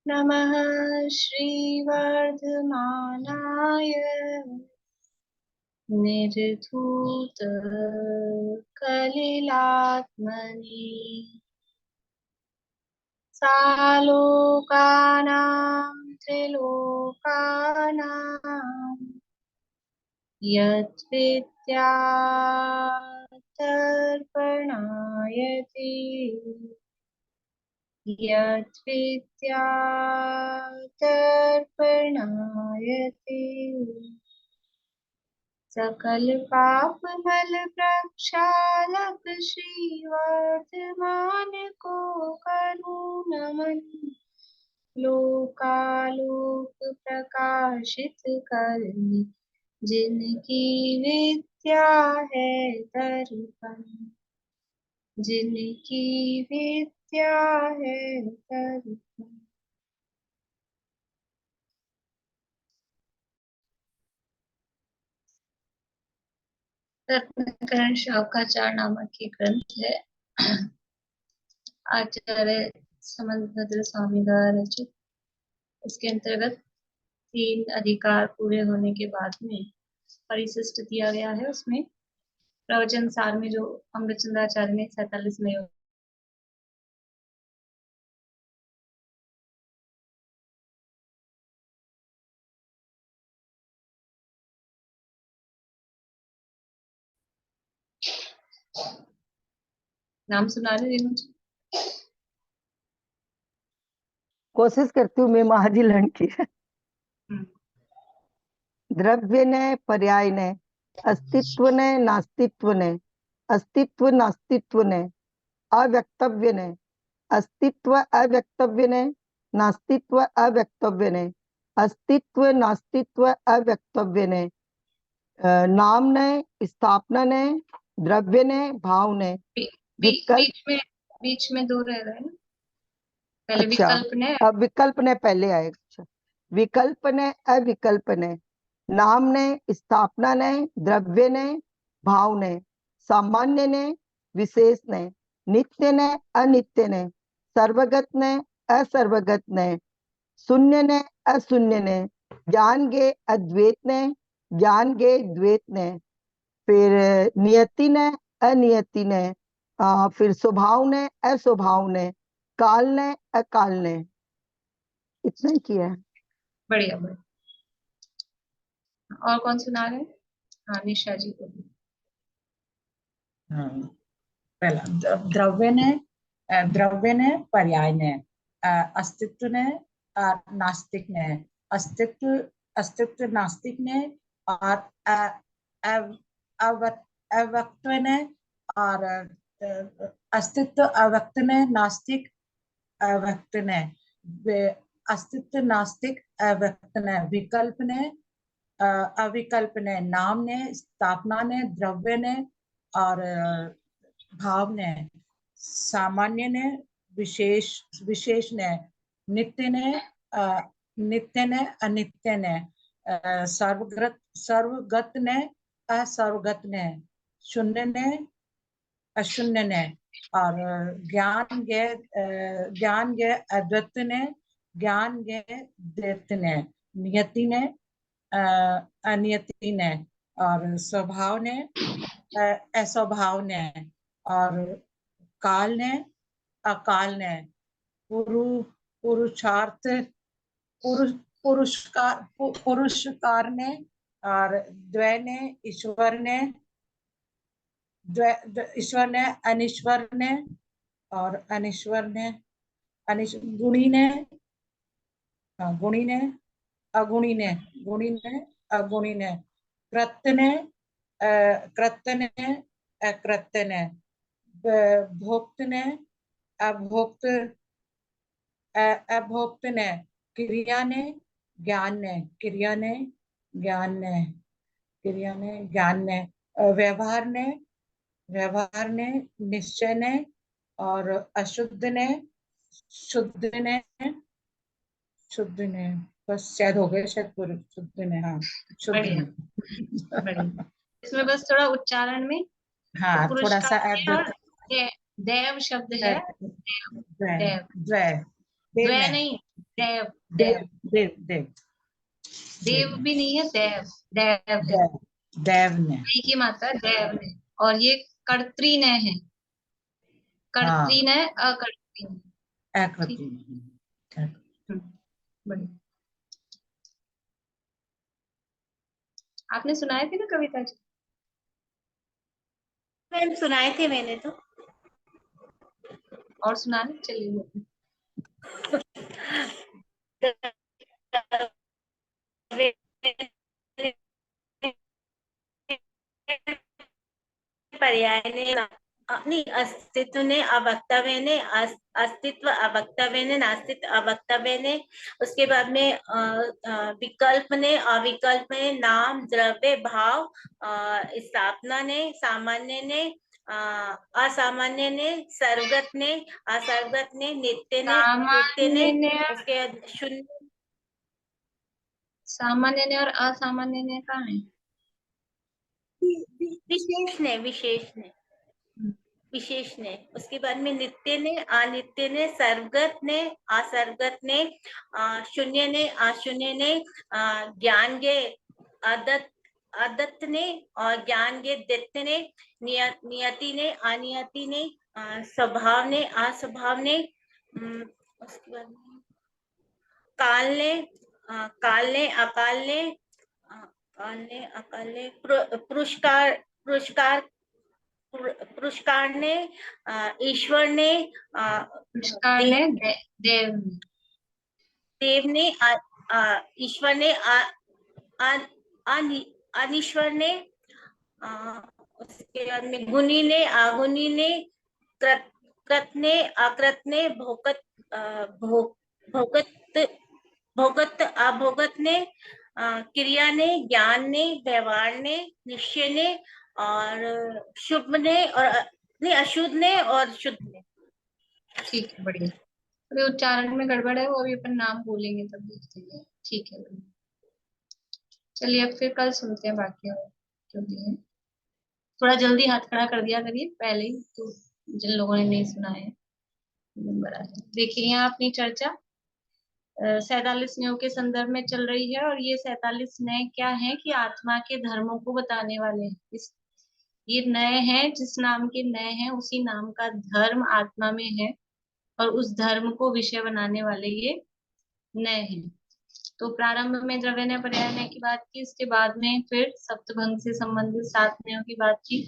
नमः श्रीवर्धमानाय निर्धूत कलिलात्मने सालोकानां त्रिलोकानां यद्विद्यातर्पणायति यद्विद्यातर्पणायति सकल पाप मल प्रक्षालक श्रीवर्धमान को करूँ नमन लोकालोक प्रकाशित करने जिनकी विद्या है दर्पण जिनकी विद्या है दर्पण। रत्नकरण शाखाचार नामक ये ग्रंथ है। आचार्य समंतभद्र स्वामी द्वारा रचित। इसके अंतर्गत 3 अधिकार पूरे होने के बाद में परिशिष्ट दिया गया है। उसमें प्रवचन सार में जो अंगचंद्राचार्य ने 47 में नाम सुना रहे हैं। कोशिश करती हूँ मैं महाजी लर्ण की। द्रव्य ने पर्याय ने अस्तित्व ने नास्तित्व ने अस्तित्व नास्तित्व ने अव्यक्तव्य ने अस्तित्व अव्यक्तव्य ने नास्तित्व अव्यक्तव्य ने अस्तित्व नास्तित्व अव्यक्तव्य ने नाम ने स्थापना ने द्रव्य ने भाव ने बीच में 2 रह रहे हैं। पहले अच्छा, विकल्प ने अब विकल्प ने पहले आएगा। अच्छा, विकल्प ने अविकल्प ने नाम ने स्थापना ने द्रव्य ने भाव ने सामान्य ने विशेष ने नित्य ने अनित्य ने सर्वगत ने असर्वगत ने शून्य ने अशून्य ने ज्ञान गे अद्वैत ने ज्ञान गे द्वैत ने फिर नियति ने अनियति ने फिर स्वभाव ने अस्वभाव ने काल ने अकाल ने। इतना ही किया है। बढ़िया बढ़िया। और कौन सुना रहे हैं? हाँ, निशा जी को। पहला द्रव्य ने पर्याय ने अस्तित्व ने नास्तिक ने अस्तित्व नास्तिक ने और अव्यक्त ने और अस्तित्व अव्यक्त ने नास्तिक अव्यक्त ने अस्तित्व नास्तिक अव्यक्त ने विकल्प ने अविकल्प ने नाम ने स्थापना ने द्रव्य ने और भाव ने सामान्य ने विशेष ने नित्य ने अनित्य ने सर्वगत ने असर्वगत ने शून्य ने अशून्य ने और ज्ञान गे अद्वैत ने ज्ञान गे द्वैत ने नियति ने अनियति ने और स्वभाव ने अस्वभाव ने और काल ने अकाल ने पुरुषार्थ पुरुषकार ने और द्वय ने ईश्वर ने अनीश्वर ने और अनीश्वर ने गुणी ने अगुणी ने अगुणी ने कृत्य ने अकृत्य ने भोक्त ने अभोक्त ने क्रिया ने ज्ञान ने ज्ञान ने व्यवहार ने निश्चय ने और अशुद्ध ने शुद्ध ने बस शायद हो गए, शायद पूरे शुद्ध ने। हाँ, शुद्ध ने। इसमें बस थोड़ा उच्चारण में हाँ थोड़ा सा देव शब्द है। द्वय नहीं, देव देव देव देव देव देव भी नहीं है, देव देव है। देव देव ने वी की मात्रा देव ने, और ये कर्तृ ने है, कर्तृ ने अकर्तृ ने। आकृति बढ़िया। आपने सुनाए थे ना कविता जी? मैम सुनाए थे मैंने तो। और सुनाने चलिए। पर्याय ने नहीं, अस्तित्व ने अवक्तव्य ने, अस्तित्व अवक्तव्य ने, नास्तित्व अवक्तव्य ने, उसके बाद में विकल्प ने, अविकल्प ने, नाम द्रव्य भाव, स्थापना ने, सामान्य ने, असामान्य ने, सर्वगत ने, असर्वगत ने, नित्य ने, नित्य ने, सामान्य ने, उसके बाद शून्य, सामान्य ने और असामान्य ने कहाँ है? विशेष ने, विशेष ने, विशेष ने, उसके बाद में नित्य ने, अनित्य ने, सर्वगत ने, असर्वगत ने, शून्य ने, अशून्य ने, ज्ञान के अदत्त ने, और ज्ञान के दित्य ने, नियति ने, अनियति ने, स्वभाव ने, अस्वभाव ने, उसके बाद में काल ने, काल ने, अकाल ने, काल ने, अकाल ने, पुरस्कार, पुरस्कार, पुरस्कार ने, ईश्वर ने, पुरस्कार ने, देव ने, देव ने, ईश्वर ने, अनीश्वर ने, उसके बाद में गुणी ने, अगुणी ने, कृत ने, अकृत ने, भोगत, भोगत, भोगत अभोगत ने, क्रिया ने, ज्ञान ने, व्यवहार ने, निश्चय ने, और शुभ ने, और नहीं अशुद्ध ने, और शुद्ध ने। ठीक है, बढ़िया। अभी उच्चारण में गड़बड़ है, वो अभी अपन नाम बोलेंगे तब देखते हैं। ठीक है, बढ़िया। चलिए अब फिर कल सुनते हैं बाकी और जो भी है। थोड़ा जल्दी हाथ खड़ा कर दिया करिए पहले ही, तो जिन लोगों ने नहीं सुना है नंबर आ जाए। देखिए यहाँ अपनी चर्चा 47 न्यायों के संदर्भ में चल रही है, और ये 47 न्याय क्या है कि आत्मा के धर्मों को बताने वाले हैं। इस ये नए हैं, जिस नाम के नए हैं उसी नाम का धर्म आत्मा में है, और उस धर्म को विषय बनाने वाले ये नए हैं। तो प्रारंभ में द्रव्य पर्याय न्याय की बात की, इसके बाद में फिर सप्तभंग से संबंधित 7 न्यायों की बात की,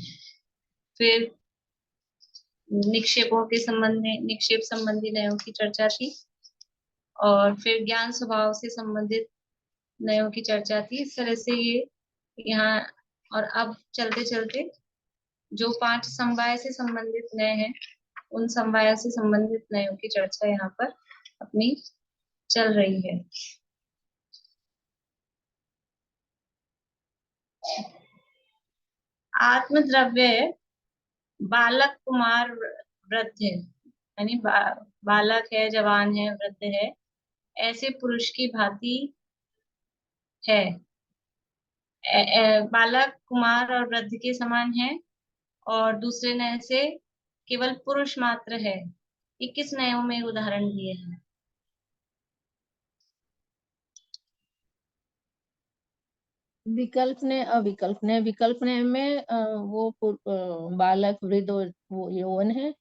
फिर निक्षेपों के संबंध में निक्षेप संबंधी न्यायों की चर्चा थी, और फिर ज्ञान स्वभाव से संबंधित न्यायों की चर्चा थी। इस तरह से ये यहाँ, और अब चलते चलते जो 5 समवाय से संबंधित न्याय हैं, उन समवायों से संबंधित न्यायों की चर्चा यहाँ पर अपनी चल रही है। आत्मद्रव्य बालक, कुमार, वृद्ध है, यानी बालक है, जवान है, वृद्ध है, ऐसे पुरुष की भांति है। बालक, कुमार और वृद्ध के समान है, और दूसरे नय से केवल पुरुष मात्र है। ये किस नयों में उदाहरण दिए हैं? विकल्प ने, अविकल्प ने। विकल्प ने में वो बालक, वृद्ध और वो यौवन है,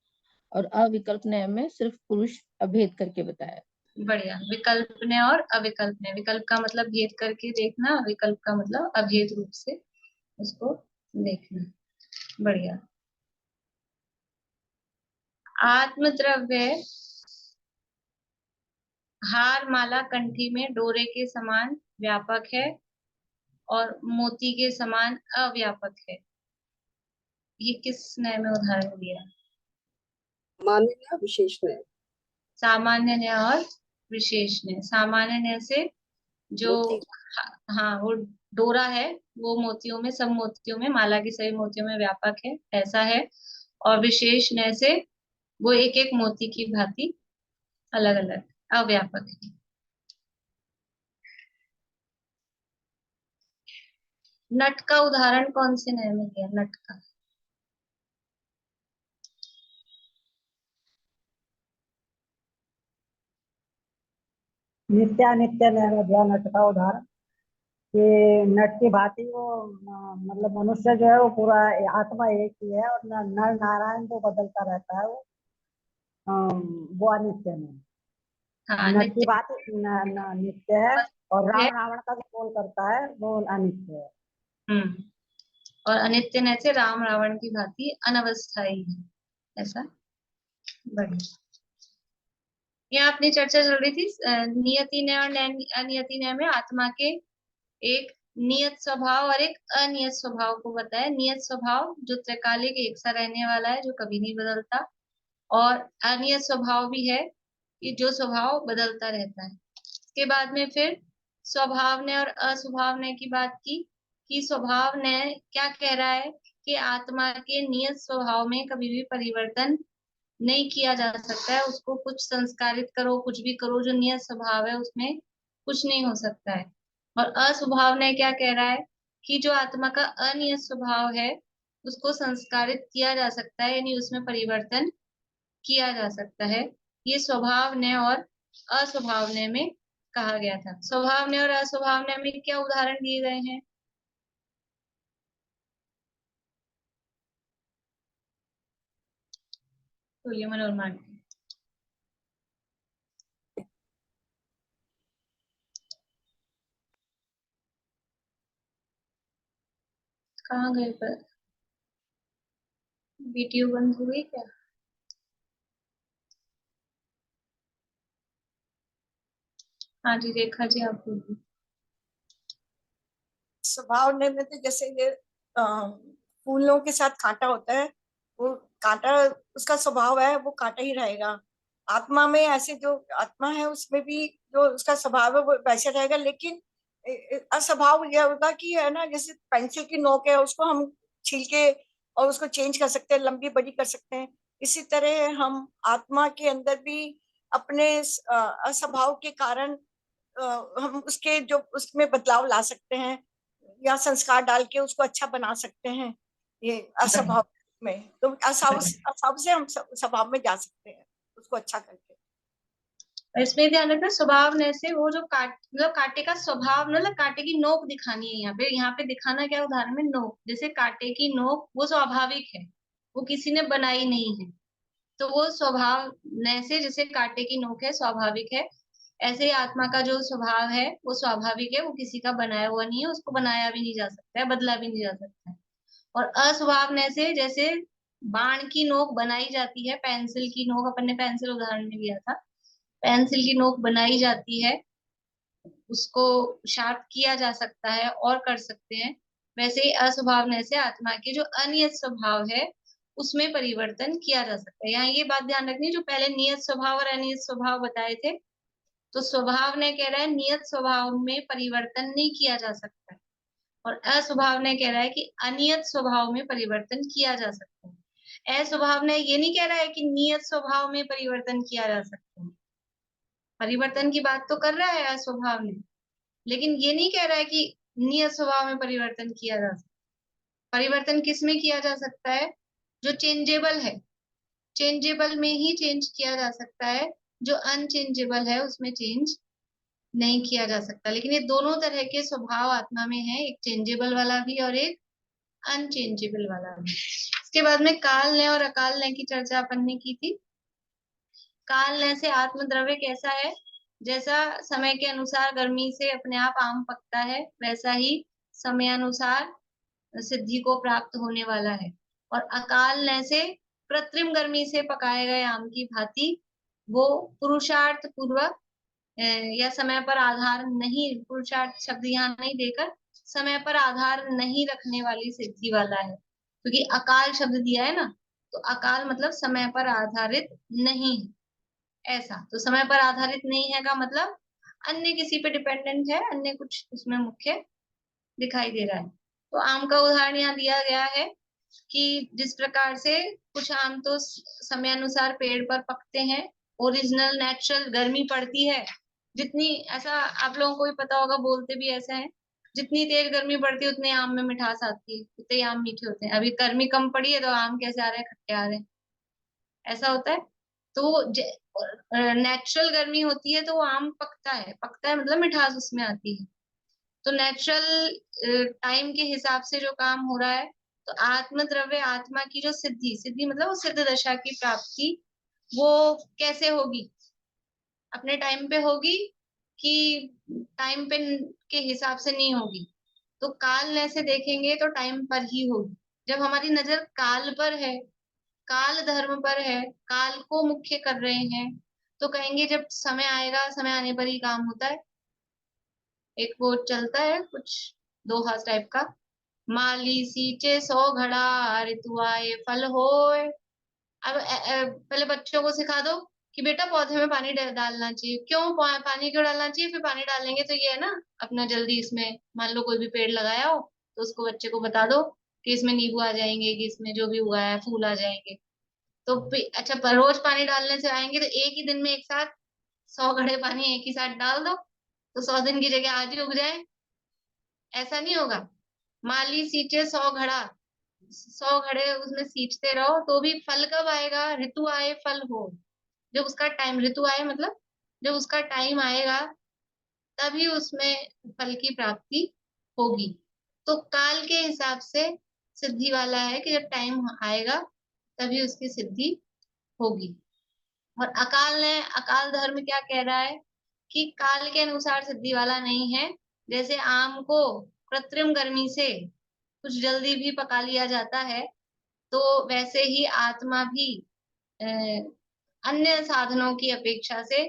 और अविकल्प ने में सिर्फ पुरुष अभेद करके बताया। बढ़िया। विकल्प ने और अविकल्प ने, विकल्प का मतलब भेद करके देखना, विकल्प का मतलब अभेद रूप से उसको देखना। बढ़िया। आत्मद्रव्य हार, माला, कंठी में डोरे के समान व्यापक है, और मोती के समान अव्यापक है। ये किस नय में उदाहरण दिया? सामान्य विशेष न्याय। सामान्य न्याय और विशेष न्याय। सामान्य न्याय से जो हाँ वो डोरा है, वो मोतियों में, सब मोतियों में, माला की सभी मोतियों में व्यापक है, ऐसा है। और विशेष न्याय से वो एक एक मोती की भांति अलग अलग अव्यापक है। नट का उदाहरण कौन से न्याय में दिया? नट का नित्यानित्य नट का उदाहरण कि नट की भांति वो मतलब मनुष्य जो है वो पूरा आत्मा एक ही है, और नर नारायण जो बदलता रहता है वो अनित्य नहीं। हाँ, नट की नित्य भांति नित्य है, और है। राम रावण का जो बोल करता है वो अनित्य है। और अनित्य न से राम रावण की भांति अनवस्थाई है, ऐसा। बढ़िया। यहाँ अपनी चर्चा चल रही थी नियति न्याय और अनियति न्याय में आत्मा के एक नियत स्वभाव और एक अनियत स्वभाव को बताया। नियत स्वभाव जो त्रैकालिक एक सा रहने वाला है, जो कभी नहीं बदलता, और अनियत स्वभाव भी है कि जो स्वभाव बदलता रहता है। इसके बाद में फिर स्वभाव ने और अस्वभाव ने की बात की कि स्वभाव ने क्या कह रहा है कि आत्मा के नियत स्वभाव में कभी भी परिवर्तन नहीं किया जा सकता है। उसको कुछ संस्कारित करो, कुछ भी करो, जो नियत स्वभाव है उसमें कुछ नहीं हो सकता है। और अस्वभाव ने क्या कह रहा है कि जो आत्मा का अनियत स्वभाव है उसको संस्कारित किया जा सकता है, यानी उसमें परिवर्तन किया जा सकता है। ये स्वभावने और अस्वभावने में कहा गया था। स्वभावने और अस्वभावने में क्या उदाहरण दिए गए हैं? तो ये मनोरमा कहाँ गए? पर वीडियो बंद हो गई क्या? हाँ जी, रेखा जी आप बोलिए। स्वभाव में तो जैसे ये फूलों के साथ कांटा होता है, वो कांटा उसका स्वभाव है, वो कांटा ही रहेगा। आत्मा में ऐसे जो आत्मा है उसमें भी जो उसका स्वभाव है वो वैसे रहेगा, लेकिन अस्वभाव यह होगा कि है ना, जैसे पेंसिल की नोक है उसको हम छील के और उसको चेंज कर सकते हैं, लंबी बड़ी कर सकते हैं। इसी तरह हम आत्मा के अंदर भी अपने अस्वभाव के कारण हम उसके जो उसमें बदलाव ला सकते हैं या संस्कार डाल के उसको अच्छा बना सकते हैं। ये अस्वभाव में तो अस्वभाव से हम स्वभाव में जा सकते हैं उसको अच्छा करके। इसमें ध्यान रखना, स्वभाव ने से वो जो मतलब कांटे का स्वभाव, मतलब कांटे की नोक दिखानी है यहाँ पे दिखाना क्या उदाहरण में? नोक। जैसे कांटे की नोक वो स्वाभाविक है, वो किसी ने बनाई नहीं है। तो वो स्वभाव ने से, जैसे कांटे की नोक है स्वाभाविक है, ऐसे ही आत्मा का जो स्वभाव है वो स्वाभाविक है, वो किसी का बनाया हुआ नहीं है, उसको बनाया भी नहीं जा सकता है, बदला भी नहीं जा सकता है। और अस्वभाव ने से, जैसे बाण की नोक बनाई जाती है, पेंसिल की नोक अपन ने पेंसिल उदाहरण में लिया था, पेंसिल की नोक बनाई जाती है, उसको शार्प किया जा सकता है और कर सकते हैं। वैसे ही अस्वभावने से आत्मा के जो अनियत स्वभाव है उसमें परिवर्तन किया जा सकता है। यहाँ ये बात ध्यान रखनी, जो पहले नियत स्वभाव और अनियत स्वभाव बताए थे, तो स्वभाव ने कह रहा है नियत स्वभाव में परिवर्तन नहीं किया जा सकता है, और अस्वभाव ने कह रहा है कि अनियत स्वभाव में परिवर्तन किया जा सकता है। अस्वभाव ने ये नहीं कह रहा है कि नियत स्वभाव में परिवर्तन किया जा सकता है, परिवर्तन की बात तो कर रहा है अस्वभाव ने, लेकिन ये नहीं कह रहा है कि नियत स्वभाव में परिवर्तन किया जा सकता है। परिवर्तन किस में किया जा सकता है? जो चेंजेबल है, चेंजेबल में ही चेंज किया जा सकता है, जो अनचेंजेबल है उसमें चेंज नहीं किया जा सकता। लेकिन ये दोनों तरह के स्वभाव आत्मा में है, एक चेंजेबल वाला भी और एक अनचेंजेबल वाला भी। इसके बाद में काल ने और अकाल ने की चर्चा अपन ने की थी। काल ने से आत्मद्रव्य कैसा है? जैसा समय के अनुसार गर्मी से अपने आप आम पकता है, वैसा ही समयानुसार सिद्धि को प्राप्त होने वाला है। और अकाल ने से कृत्रिम गर्मी से पकाए गए आम की भांति वो पुरुषार्थ पूर्वक या समय पर आधार नहीं, पुरुषार्थ शब्द यहाँ नहीं देकर समय पर आधार नहीं रखने वाली सिद्धि वाला है, क्योंकि अकाल शब्द दिया है ना, तो अकाल मतलब समय पर आधारित नहीं, ऐसा। तो समय पर आधारित नहीं है का मतलब अन्य किसी पे डिपेंडेंट है, अन्य कुछ उसमें मुख्य दिखाई दे रहा है। तो आम का उदाहरण यहाँ दिया गया है कि जिस प्रकार से कुछ आम तो समयानुसार पेड़ पर पकते हैं, ओरिजिनल नेचुरल गर्मी पड़ती है जितनी, ऐसा आप लोगों को भी पता होगा, बोलते भी ऐसा है, जितनी तेज गर्मी पड़ती है उतने आम में मिठास आती है, उतने आम मीठे होते हैं। अभी गर्मी कम पड़ी है तो आम कैसे आ रहे हैं? खट्टे आ रहे हैं, ऐसा होता है। तो नेचुरल गर्मी होती है तो वो आम पकता है मतलब मिठास उसमें आती है। तो नेचुरल टाइम के हिसाब से जो काम हो रहा है, तो आत्म द्रव्य आत्मा की जो सिद्धि मतलब वो सिद्ध दशा की प्राप्ति वो कैसे होगी, अपने टाइम पे होगी कि टाइम पे के हिसाब से नहीं होगी। तो काल से देखेंगे तो टाइम पर ही होगी। जब हमारी नजर काल पर है, काल धर्म पर है, काल को मुख्य कर रहे हैं, तो कहेंगे जब समय आएगा, समय आने पर ही काम होता है। एक वो चलता है कुछ दोहा टाइप का, माली सींचे 100 घड़ा ऋतु आए फल होए। अब पहले बच्चों को सिखा दो कि बेटा पौधे में पानी डालना चाहिए। क्यों पानी क्यों डालना चाहिए? फिर पानी डालेंगे तो ये है ना, अपना जल्दी इसमें मान लो कोई भी पेड़ लगाया हो तो उसको बच्चे को बता दो कि इसमें नींबू आ जाएंगे, कि इसमें जो भी उगाया है फूल आ जाएंगे। तो अच्छा, पर रोज पानी डालने से आएंगे तो एक ही दिन में एक साथ 100 घड़े पानी एक ही साथ डाल दो तो 100 दिन की जगह आज ही उग जाए, ऐसा नहीं होगा। माली सींचे 100 घड़ा, 100 घड़े उसमें सींचते रहो तो भी फल कब आएगा? ऋतु आए फल हो। जब उसका टाइम, ऋतु आए मतलब जब उसका टाइम आएगा तभी उसमें फल की प्राप्ति होगी। तो काल के हिसाब से सिद्धि वाला है कि जब टाइम आएगा तभी उसकी सिद्धि होगी। और अकाल धर्म क्या कह रहा है कि काल के अनुसार सिद्धि वाला नहीं है। जैसे आम को कृत्रिम गर्मी से कुछ जल्दी भी पका लिया जाता है, तो वैसे ही आत्मा भी अन्य साधनों की अपेक्षा से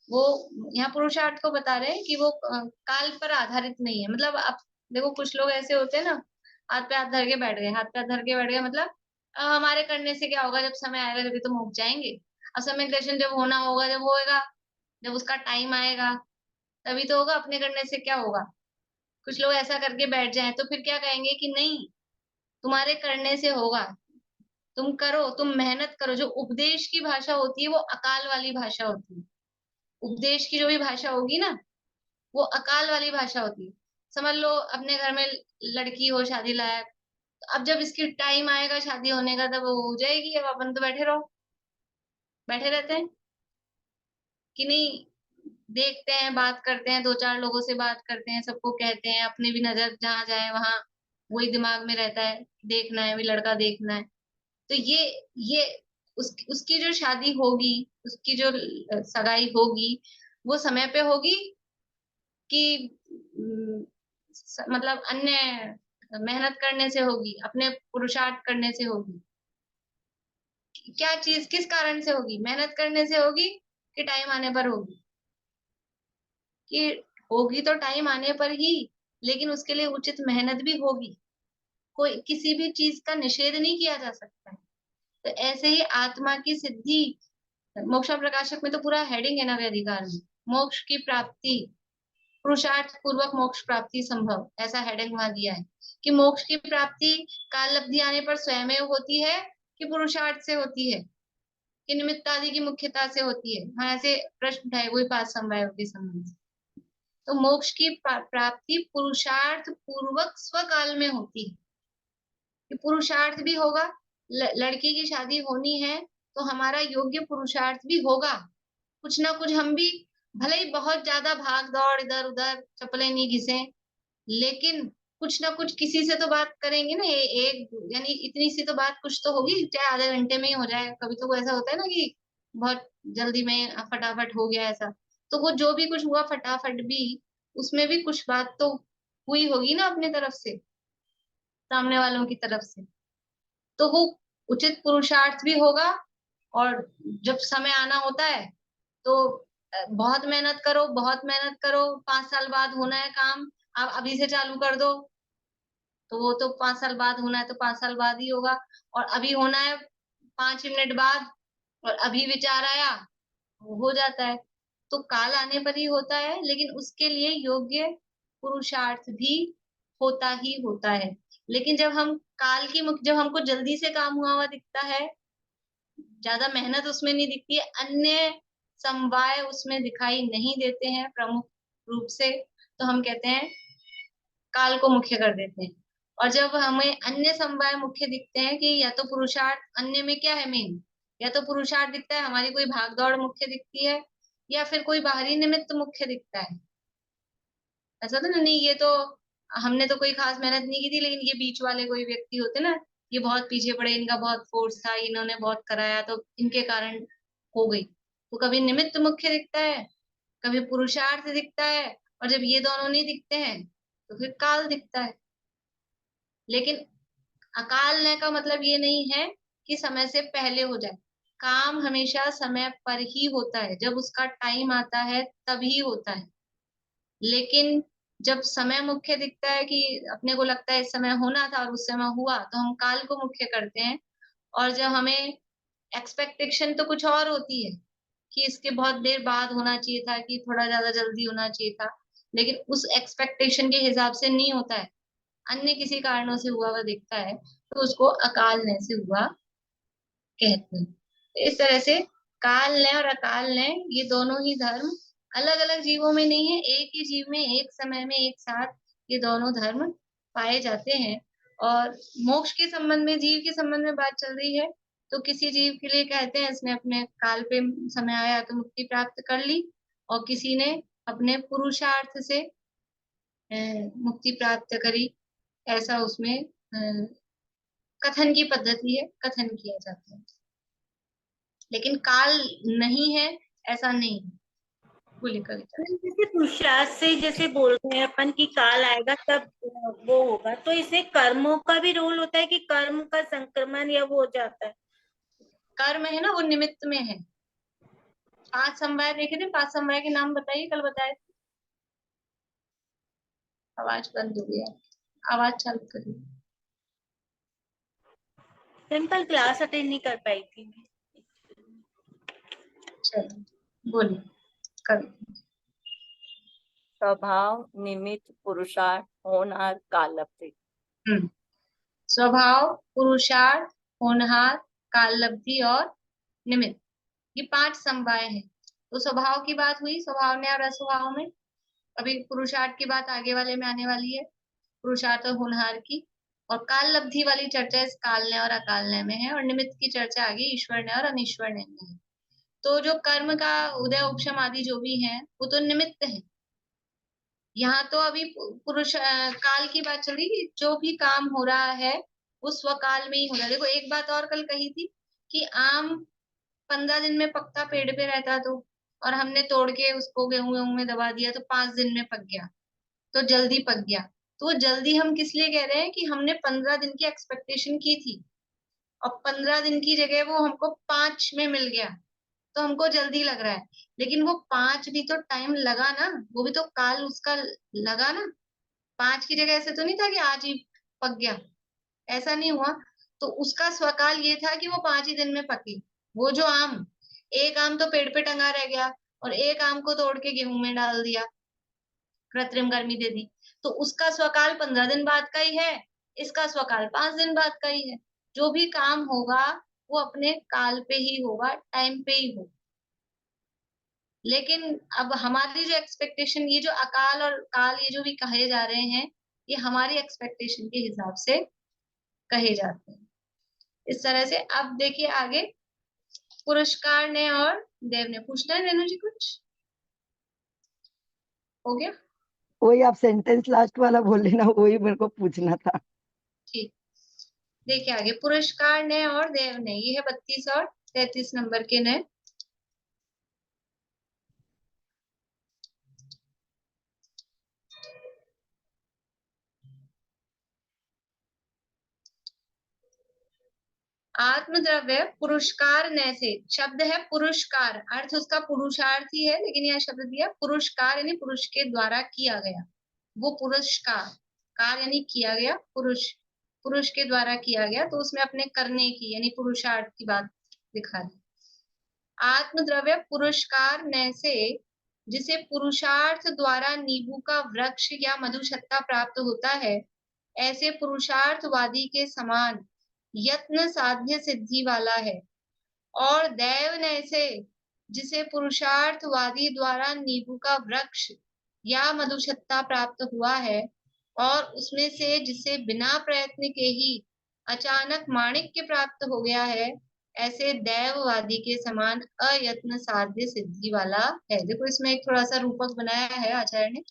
वो, यहाँ पुरुषार्थ को बता रहे हैं कि वो काल पर आधारित नहीं है। मतलब अब देखो कुछ लोग ऐसे होते हैं ना, हाथ पे हाथ धर के बैठ गए, हाथ पे हाथ धर के बैठ गए मतलब हमारे करने से क्या होगा, जब समय आएगा जब तो मुक जाएंगे। असम्यक दर्शन जब होना होगा, जब होएगा, जब उसका टाइम आएगा तभी तो होगा, अपने करने से क्या होगा। कुछ लोग ऐसा करके बैठ जाएं तो फिर क्या कहेंगे कि नहीं, तुम्हारे करने से होगा, तुम करो, तुम मेहनत करो। जो उपदेश की भाषा होती है वो अकाल वाली भाषा होती है। उपदेश की जो भी भाषा होगी ना वो अकाल वाली भाषा होती है। समझ लो अपने घर में लड़की हो शादी लायक, तो अब जब इसकी टाइम आएगा शादी होने का तब वो हो जाएगी। अब अपन तो बैठे रहो, बैठे रहते हैं कि नहीं, देखते हैं, बात करते हैं, दो चार लोगों से बात करते हैं, सबको कहते हैं, अपने भी नजर जहाँ जाए वहां वही दिमाग में रहता है, देखना है भी लड़का देखना है। तो ये उसकी जो शादी होगी, उसकी जो सगाई होगी वो समय पे होगी कि मतलब अन्य मेहनत करने से होगी, अपने पुरुषार्थ करने से होगी? क्या चीज किस कारण से होगी? मेहनत करने से होगी कि टाइम आने पर होगी? कि होगी तो टाइम आने पर ही, लेकिन उसके लिए उचित मेहनत भी होगी। कोई किसी भी चीज का निषेध नहीं किया जा सकता है। तो ऐसे ही आत्मा की सिद्धि, मोक्ष प्रकाशक में तो पूरा हेडिंग है नवे अधिकार में, मोक्ष की प्राप्ति, पुरुषार्थ पूर्वक मोक्ष प्राप्ति संभव, ऐसा हेडिंग वहां दिया है कि मोक्ष की प्राप्ति काल अवधि आने पर स्वयं होती है कि पुरुषार्थ से होती है, कि निमित्त आदि की मुख्यता से होती है। हाँ, ऐसे प्रश्न उठाए वही 5 समवायों के संबंध से। तो मोक्ष की प्राप्ति पुरुषार्थ पूर्वक स्वकाल में होती है, कि पुरुषार्थ भी होगा। लड़की की शादी होनी है तो हमारा योग्य पुरुषार्थ भी होगा, कुछ ना कुछ हम भी, भले ही बहुत ज्यादा भाग दौड़ इधर उधर चप्पलें नहीं घिसे, लेकिन कुछ ना कुछ किसी से तो बात करेंगे ना। एक यानी इतनी सी तो बात कुछ तो होगी, चाहे आधे घंटे में ही हो जाए। कभी तो ऐसा होता है ना कि बहुत जल्दी में फटाफट हो गया ऐसा, तो वो जो भी कुछ हुआ फटाफट भी, उसमें भी कुछ बात तो हुई होगी ना अपने तरफ से, सामने वालों की तरफ से। तो वो उचित पुरुषार्थ भी होगा। और जब समय आना होता है तो बहुत मेहनत करो, बहुत मेहनत करो, 5 साल बाद होना है काम, आप अभी से चालू कर दो तो वो तो 5 साल बाद होना है तो 5 साल बाद ही होगा। और अभी होना है 5 मिनट बाद, और अभी विचार आया, वो हो जाता है। तो काल आने पर ही होता है, लेकिन उसके लिए योग्य पुरुषार्थ भी होता ही होता है। लेकिन जब हम काल की जब हमको जल्दी से काम हुआ दिखता है, ज्यादा मेहनत उसमें नहीं दिखती है, अन्य समवाय उसमें दिखाई नहीं देते हैं प्रमुख रूप से, तो हम कहते हैं काल को मुख्य कर देते हैं। और जब हमें अन्य समवाय मुख्य दिखते हैं कि या तो पुरुषार्थ अन्य में क्या है मेन, या तो पुरुषार्थ दिखता है, हमारी कोई भाग दौड़ मुख्य दिखती है, या फिर कोई बाहरी निमित्त मुख्य दिखता है। ऐसा तो नहीं ये तो हमने तो कोई खास मेहनत नहीं की थी, लेकिन ये बीच वाले कोई व्यक्ति होते ना, ये बहुत पीछे पड़े, इनका बहुत फोर्स था, इन्होंने बहुत कराया तो इनके कारण हो गई। तो कभी निमित्त मुख्य दिखता है, कभी पुरुषार्थ दिखता है, और जब ये दोनों नहीं दिखते हैं तो फिर काल दिखता है। लेकिन अकाल का मतलब ये नहीं है कि समय से पहले हो जाए। काम हमेशा समय पर ही होता है, जब उसका टाइम आता है तभी होता है। लेकिन जब समय मुख्य दिखता है कि अपने को लगता है इस समय होना था और उस समय हुआ, तो हम काल को मुख्य करते हैं। और जब हमें एक्सपेक्टेशन तो कुछ और होती है कि इसके बहुत देर बाद होना चाहिए था, कि थोड़ा ज्यादा जल्दी होना चाहिए था, लेकिन उस एक्सपेक्टेशन के हिसाब से नहीं होता है, अन्य किसी कारणों से हुआ हुआ दिखता है, तो उसको अकालने से हुआ कहते हैं। तो इस तरह से कालने और अकालने ये दोनों ही धर्म अलग अलग जीवों में नहीं है, एक ही जीव में एक समय में एक साथ ये दोनों धर्म पाए जाते हैं। और मोक्ष के संबंध में, जीव के संबंध में बात चल रही है, तो किसी जीव के लिए कहते हैं इसने अपने काल पे समय आया तो मुक्ति प्राप्त कर ली, और किसी ने अपने पुरुषार्थ से मुक्ति प्राप्त करी, ऐसा उसमें कथन की पद्धति है, कथन किया जाता है। लेकिन काल नहीं है ऐसा नहीं। बोलिए कविता। जैसे पुरुषार्थ से जैसे बोल रहे हैं अपन की काल आएगा तब वो होगा, तो इसमें कर्मों का भी रोल होता है कि कर्म का संक्रमण या वो हो जाता है? कर्म है ना, वो निमित्त में है। 5 समवाय देखे थे, 5 समवाय के नाम बताइए, कल बताए थे। आवाज बंद हो गई, आवाज चालू करिए। सिंपल क्लास अटेंड नहीं कर पाई थी मैं। चलिए बोलिए कविता। स्वभाव, निमित्त, पुरुषार्थ, होनहार, काललब्धि। स्वभाव, पुरुषार्थ, होनहार, काललब्धि और निमित्त, ये 5 समवाय हैं। तो स्वभाव की बात हुई, स्वभाव में और अस्वभाव में। अभी पुरुषार्थ की बात आगे वाले में आने वाली है, पुरुषार्थ और होनहार की। और काललब्धि वाली चर्चा इस कालने और अकालने में है, और निमित्त की चर्चा आगे ईश्वरने और अनीश्वरने में है। तो जो कर्म का उदय उपशम आदि जो भी है वो तो निमित्त है। यहाँ तो अभी पुरुष काल की बात चल रही है, जो भी काम हो रहा है वो स्वकाल में ही हो रहा है। देखो एक बात और कल कही थी कि आम 15 दिन में पकता पेड़ पे रहता, तो और हमने तोड़ के उसको गेहूं में दबा दिया तो 5 दिन में पक गया, तो जल्दी पक गया। तो वो जल्दी हम किस लिए कह रहे हैं कि हमने 15 दिन की एक्सपेक्टेशन की थी, और 15 दिन की जगह वो हमको 5 में मिल गया, तो हमको जल्दी लग रहा है। लेकिन वो 5 भी तो टाइम लगा ना, वो भी तो काल उसका लगा ना। 5 की जगह ऐसे तो नहीं था कि आज ही पक गया, ऐसा नहीं हुआ। तो उसका स्वकाल ये था कि वो 5 ही दिन में पकी। वो जो आम, एक आम तो पेड़ पे टंगा रह गया, और एक आम को तोड़ के गेहूं में डाल दिया, कृत्रिम गर्मी दे दी, तो उसका स्वकाल 15 दिन बाद का ही है, इसका स्वकाल 5 दिन बाद का ही है। जो भी काम होगा वो अपने काल पे ही होगा, टाइम पे ही होगा। लेकिन अब हमारी जो एक्सपेक्टेशन, ये जो अकाल और काल ये जो भी कहे जा रहे हैं, ये हमारी एक्सपेक्टेशन के हिसाब से कहे जाते हैं। इस तरह से अब देखिए आगे, पुरस्कार ने और देव ने। पूछना है रेणु जी कुछ? हो गया? वही आप सेंटेंस लास्ट वाला बोल लेना, वही मेरे को पूछना था। ठीक, देखिए आगे, पुरस्कार ने और देव ने, ये है 32 और 33 नंबर के ने। आत्मद्रव्य पुरस्कार ने से, शब्द है पुरस्कार, अर्थ उसका पुरुषार्थ ही है, लेकिन यह शब्द दिया पुरस्कार, यानी पुरुष के द्वारा किया गया। वो पुरस्कार, कार यानी किया गया, पुरुष, पुरुष के द्वारा किया गया, तो उसमें अपने करने की यानी पुरुषार्थ की बात दिखा दी। आत्मद्रव्य पुरस्कार ने से, जिसे पुरुषार्थ द्वारा नींबू का वृक्ष या मधुछत्ता प्राप्त होता है, ऐसे पुरुषार्थवादी के समान यत्न साध्य सिद्धि वाला है। और दैव ने से, जिसे पुरुषार्थवादी द्वारा नींबू का वृक्ष या मधुछत्ता प्राप्त हुआ है, और उसमें से जिसे बिना प्रयत्न के ही अचानक माणिक्य प्राप्त हो गया है, ऐसे दैववादी के समान अयत्न साध्य सिद्धि वाला है। देखो इसमें एक थोड़ा सा रूपक बनाया है आचार्य ने।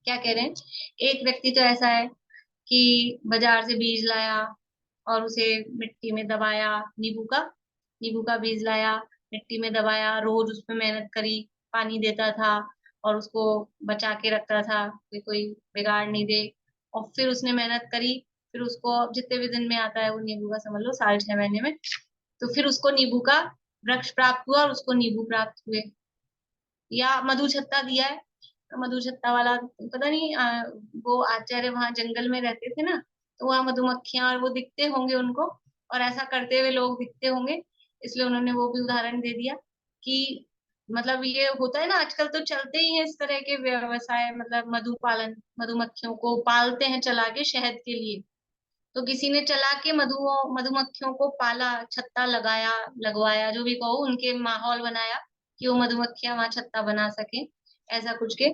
क्या कह रहे हैं, एक व्यक्ति तो ऐसा है कि बाजार से बीज लाया और उसे मिट्टी में दबाया, नींबू का बीज लाया, मिट्टी में दबाया, रोज उसमें मेहनत करी, पानी देता था और उसको बचा के रखता था कि कोई बिगाड़ नहीं दे। और फिर उसने मेहनत करी, फिर उसको जितने भी दिन में आता है वो नींबू का, समझ लो 6.5 महीने में, तो फिर उसको नींबू का वृक्ष प्राप्त हुआ और उसको नींबू प्राप्त हुए। या मधु छत्ता दिया है, तो मधु छत्ता वाला पता नहीं वो आचार्य वहां जंगल में रहते थे ना, तो वहां मधुमक्खियां और वो दिखते होंगे उनको, और ऐसा करते हुए लोग दिखते होंगे, इसलिए उन्होंने वो भी उदाहरण दे दिया कि मतलब ये होता है ना, आजकल तो चलते ही है इस तरह के व्यवसाय, मतलब मधु पालन, मधुमक्खियों को पालते हैं चला के शहद के लिए। तो किसी ने चला के मधुमक्खियों को पाला, छत्ता लगाया, लगवाया, जो भी कहो, उनके माहौल बनाया कि वो मधुमक्खियां वहां छत्ता बना सके, ऐसा कुछ के।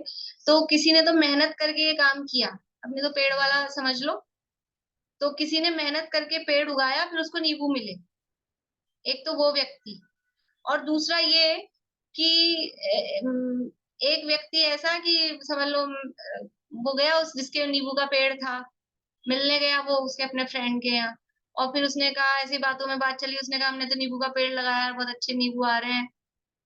तो किसी ने तो मेहनत करके ये काम किया, अपने तो पेड़ वाला समझ लो। तो किसी ने मेहनत करके पेड़ उगाया, फिर उसको नींबू मिले, एक तो वो व्यक्ति। और दूसरा ये कि एक व्यक्ति ऐसा कि समझ लो वो गया, उस जिसके नींबू का पेड़ था, मिलने गया वो उसके अपने फ्रेंड के यहाँ, और फिर उसने कहा, ऐसी बातों में बात चली, उसने कहा हमने तो नींबू का पेड़ लगाया है, बहुत अच्छे नींबू आ रहे हैं।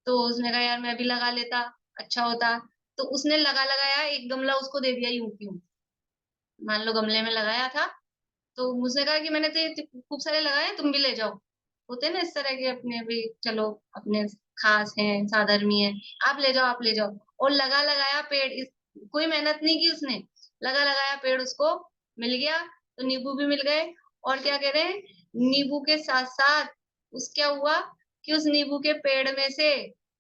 तो उसने कहा यार मैं भी लगा लेता, अच्छा होता। तो उसने लगाया, एक गमला उसको दे दिया यूं क्यों, मान लो गमले में लगाया था, तो मुझसे कहा कि मैंने तो ये खूब सारे लगाए हैं, तुम भी ले जाओ। होते हैं ना इस तरह के अपने भी, चलो अपने खास हैं, साधर्मी हैं, आप ले जाओ, आप ले जाओ। और लगाया पेड़, कोई मेहनत नहीं की उसने, लगाया पेड़ उसको मिल गया, तो नींबू भी मिल गए। और क्या कह रहे हैं, नींबू के साथ साथ उस क्या हुआ कि उस नींबू के पेड़ में से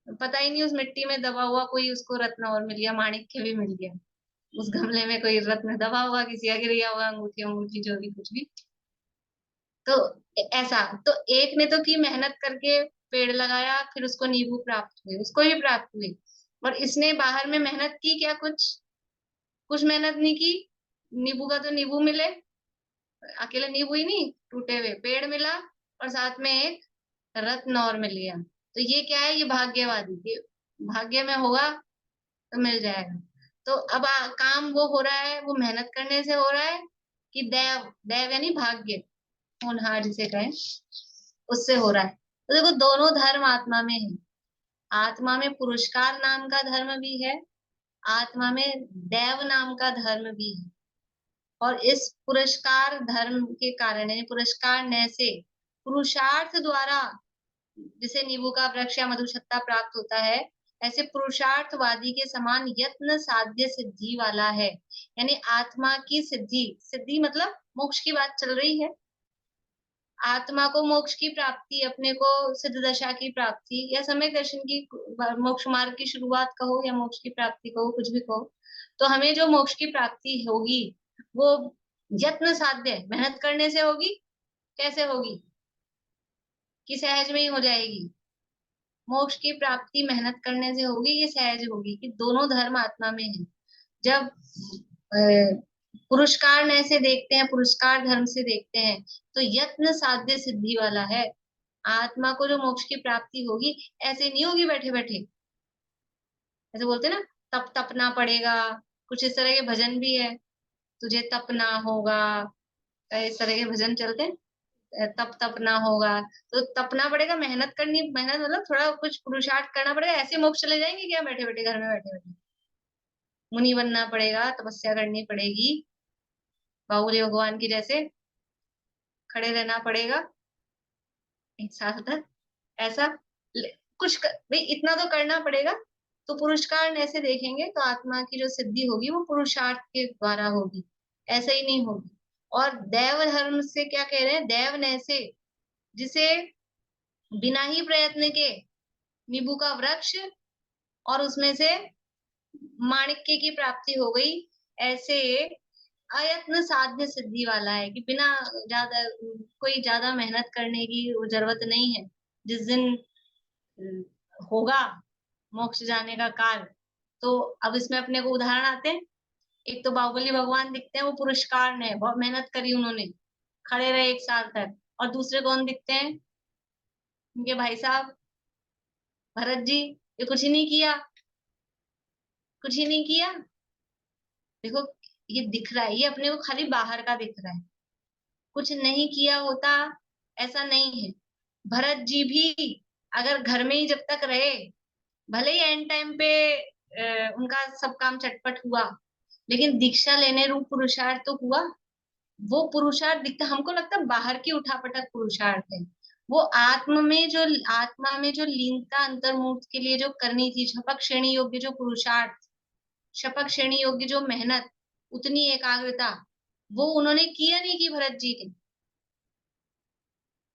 पता ही नहीं, उस मिट्टी में दबा हुआ कोई उसको रत्न और मिल गया, माणिक्य भी मिल गया। उस गमले में कोई रत्न दबा हुआ, किसी का गिर गया होगा, अंगूठी जो भी कुछ भी। तो ऐसा, तो एक ने तो की मेहनत करके पेड़ लगाया, फिर उसको नींबू प्राप्त हुए, उसको भी प्राप्त हुए। और इसने बाहर में मेहनत की क्या, कुछ मेहनत नहीं की, नींबू का तो नींबू मिले, अकेले नींबू ही नहीं, टूटे हुए पेड़ मिला, और साथ में एक रत्न और मिल गया। तो ये क्या है, ये भाग्यवादी, ये भाग्य में होगा तो मिल जाएगा। तो अब काम वो हो रहा है, वो मेहनत करने से हो रहा है कि दैव यानी भाग्य, होनहार जिसे कहें, उससे हो रहा है। तो देखो दोनों धर्म आत्मा में है, आत्मा में पुरस्कार नाम का धर्म भी है, आत्मा में दैव नाम का धर्म भी है। और इस पुरस्कार धर्म के कारण, यानी पुरस्कार न से पुरुषार्थ द्वारा, जिसे नींबू का वृक्ष या मधुछत्ता प्राप्त होता है, ऐसे पुरुषार्थवादी के समान यत्न साध्य सिद्धि वाला है। यानी आत्मा की सिद्धि, सिद्धि मतलब मोक्ष की बात चल रही है, आत्मा को मोक्ष की प्राप्ति, अपने को सिद्ध दशा की प्राप्ति, या सम्यक दर्शन की, मोक्ष मार्ग की शुरुआत कहो या मोक्ष की प्राप्ति कहो, कुछ भी कहो, तो हमें जो मोक्ष की प्राप्ति होगी वो यत्न साध्य, मेहनत करने से होगी। कैसे होगी, कि सहज में ही हो जाएगी। मोक्ष की प्राप्ति मेहनत करने से होगी, ये सहज होगी, कि दोनों धर्म आत्मा में है। जब पुरस्कार ऐसे देखते हैं, पुरस्कार धर्म से देखते हैं, तो यत्न साध्य सिद्धि वाला है। आत्मा को जो मोक्ष की प्राप्ति होगी, ऐसे नहीं होगी बैठे बैठे, ऐसे बोलते ना, तपना पड़ेगा, कुछ इस तरह के भजन भी है, तुझे तपना होगा, इस तरह के भजन चलते हैं, तपना होगा, तो तपना पड़ेगा, मेहनत करनी, मेहनत मतलब थोड़ा कुछ पुरुषार्थ करना पड़ेगा। ऐसे मोक्ष चले जाएंगे क्या बैठे बैठे, घर में बैठे बैठे? मुनि बनना पड़ेगा, तपस्या करनी पड़ेगी, बाहुबली भगवान की जैसे खड़े रहना पड़ेगा एक साथ तक, ऐसा भाई इतना तो करना पड़ेगा। तो पुरुषकार ऐसे देखेंगे तो आत्मा की जो सिद्धि होगी वो पुरुषार्थ के द्वारा होगी, ऐसे ही नहीं होगी। और दैव धर्म से क्या कह रहे हैं, दैव ने से, जिसे बिना ही प्रयत्न के नींबू का वृक्ष और उसमें से माणिक्य की प्राप्ति हो गई, ऐसे अयत्न साध्य सिद्धि वाला है, कि बिना कोई ज्यादा मेहनत करने की जरूरत नहीं है। जिस दिन होगा मोक्ष जाने का काल, तो अब इसमें अपने को उदाहरण आते हैं। एक तो बाहुबली भगवान दिखते हैं, वो पुरुषकार ने बहुत मेहनत करी, उन्होंने खड़े रहे 1 साल तक। और दूसरे कौन दिखते हैं, उनके भाई साहब भरत जी, ये कुछ ही नहीं किया, कुछ ही नहीं किया। देखो, ये दिख रहा है, ये अपने को खाली बाहर का दिख रहा है, कुछ नहीं किया होता ऐसा नहीं है। भरत जी भी अगर घर में ही जब तक रहे, भले ही एंड टाइम पे उनका सब काम चटपट हुआ, लेकिन दीक्षा लेने रूप पुरुषार्थ तो हुआ। वो पुरुषार्थ दिखता, हमको लगता है बाहर की उठापटक पुरुषार्थ है। वो आत्मा में जो लीनता अंतर्मुख के लिए जो करनी थी, शपथ श्रेणी योग्य जो पुरुषार्थ, शपथ श्रेणी योग्य जो मेहनत, उतनी एकाग्रता, वो उन्होंने किया नहीं की भरत जी ने।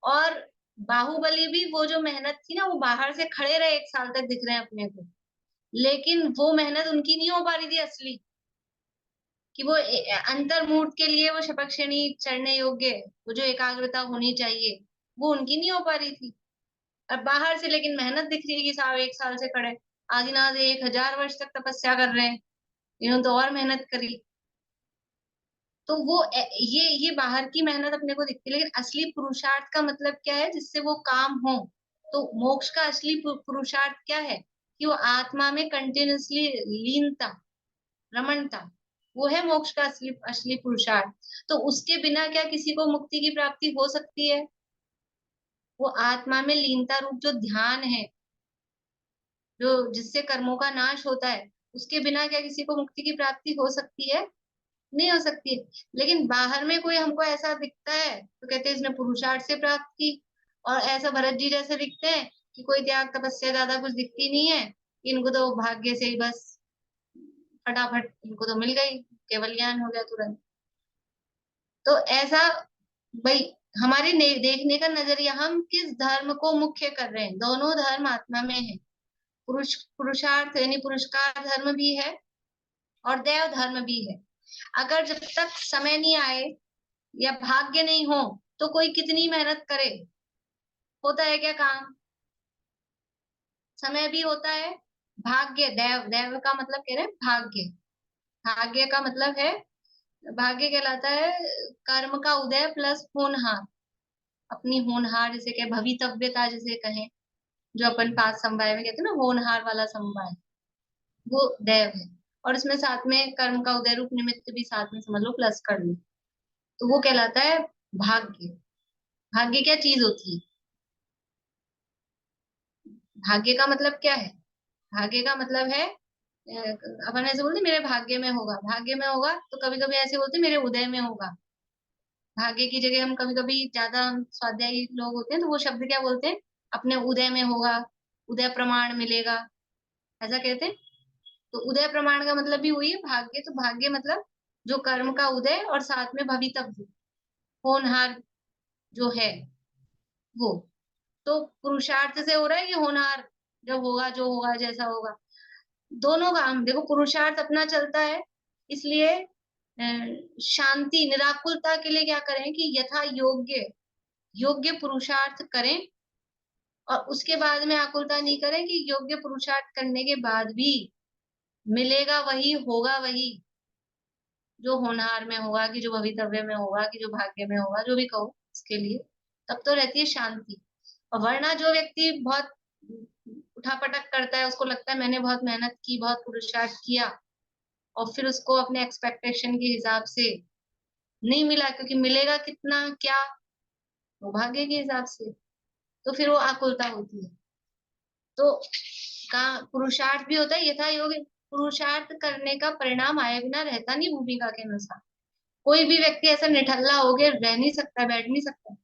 और बाहुबली भी वो जो मेहनत थी ना, वो बाहर से खड़े रहे 1 साल तक दिख रहे हैं अपने को, लेकिन वो मेहनत उनकी नहीं हो पा रही थी असली, कि वो अंतर्मूर्त के लिए वो शपथ श्रेणी चढ़ने योग्य, वो जो एकाग्रता होनी चाहिए, वो उनकी नहीं हो पा रही थी। अब बाहर से लेकिन मेहनत दिख रही है कि साहब 1 साल से खड़े, आदिनाथ 1000 वर्ष तक तपस्या कर रहे हैं, इन्होंने तो और मेहनत करी। तो वो ये बाहर की मेहनत अपने को दिखती है, लेकिन असली पुरुषार्थ का मतलब क्या है, जिससे वो काम हो। तो मोक्ष का असली पुरुषार्थ क्या है, कि वो आत्मा में कंटिन्यूअसली लीनता, रमणता, वो है मोक्ष का असली असली पुरुषार्थ। तो उसके बिना क्या किसी को मुक्ति की प्राप्ति हो सकती है? वो आत्मा में लीनता रूप जो ध्यान है, जो जिससे कर्मों का नाश होता है, उसके बिना क्या किसी को मुक्ति की प्राप्ति हो सकती है? नहीं हो सकती है। लेकिन बाहर में कोई हमको ऐसा दिखता है तो कहते हैं इसने पुरुषार्थ से प्राप्त की, और ऐसा भरत जी जैसे दिखते हैं कि कोई त्याग तपस्या ज्यादा कुछ दिखती नहीं है, इनको तो भाग्य से ही बस फटाफट इनको तो मिल गई, केवल ज्ञान हो गया तुरंत। तो ऐसा भाई हमारे देखने का नजरिया, हम किस धर्म को मुख्य कर रहे हैं। दोनों धर्म आत्मा में है, पुरुषार्थ यानी पुरस्कार धर्म भी है और देव धर्म भी है। अगर जब तक समय नहीं आए या भाग्य नहीं हो, तो कोई कितनी मेहनत करे, होता है क्या काम? समय भी होता है, भाग्य, देव, देव का मतलब कह रहे हैं भाग्य, भाग्य का मतलब है, भाग्य कहलाता है कर्म का उदय प्लस होनहार, अपनी होनहार जिसे कहे, भवितव्यता जिसे कहें, जो अपन पास समवाय में कहते हैं ना, होनहार वाला समवाय, वो देव है। और इसमें साथ में कर्म का उदय रूप निमित्त भी साथ में समझ लो, प्लस कर लो, तो वो कहलाता है भाग्य। भाग्य क्या चीज होती है? भाग्य का मतलब क्या है? भाग्य का मतलब है अपन ऐसे बोलते मेरे भाग्य में होगा, भाग्य में होगा, तो कभी कभी ऐसे बोलते मेरे उदय में होगा। भाग्य की जगह हम कभी कभी ज्यादा हम स्वाध्यायी लोग होते हैं तो वो शब्द क्या बोलते हैं, अपने उदय में होगा, उदय प्रमाण मिलेगा, ऐसा कहते हैं। तो उदय प्रमाण का मतलब भी वही है भाग्य। तो भाग्य मतलब जो कर्म का उदय और साथ में भवितव्य, होनहार जो है वो। तो पुरुषार्थ से हो रहा है कि होनहार, जब होगा जो होगा जैसा होगा, दोनों काम। देखो पुरुषार्थ अपना चलता है, इसलिए शांति निराकुलता के लिए क्या करें कि यथा योग्य योग्य पुरुषार्थ करें, और उसके बाद में आकुलता नहीं करें कि योग्य पुरुषार्थ करने के बाद भी मिलेगा वही, होगा वही, जो होनहार में होगा कि जो भवितव्य में होगा कि जो भाग्य में होगा, जो भी कहो इसके लिए, तब तो रहती है शांति। और वरना जो व्यक्ति बहुत उठापटक करता है, उसको लगता है मैंने बहुत मेहनत की, बहुत पुरुषार्थ किया, और फिर उसको अपने एक्सपेक्टेशन के हिसाब से नहीं मिला, क्योंकि मिलेगा कितना क्या, वो भाग्य के हिसाब से, तो फिर वो आकुलता होती है। तो का पुरुषार्थ भी होता है यथा योग्य, पुरुषार्थ करने का परिणाम आए बिना रहता नहीं भूमिका के अनुसार। कोई भी व्यक्ति ऐसा निठल्ला हो गया रह नहीं सकता, बैठ नहीं सकता,